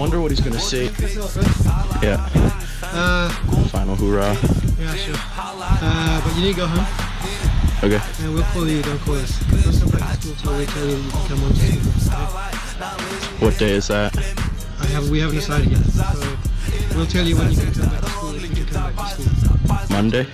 wonder what he's gonna say. Yeah. Final hoorah. Yeah, sure. But you need to go home. Okay. And we'll call you, don't call us. Don't come back to school till we tell you you can come on to school. Okay? What day is that? We haven't decided yet. So we'll tell you when you can come back to school if you can come back to school. Monday?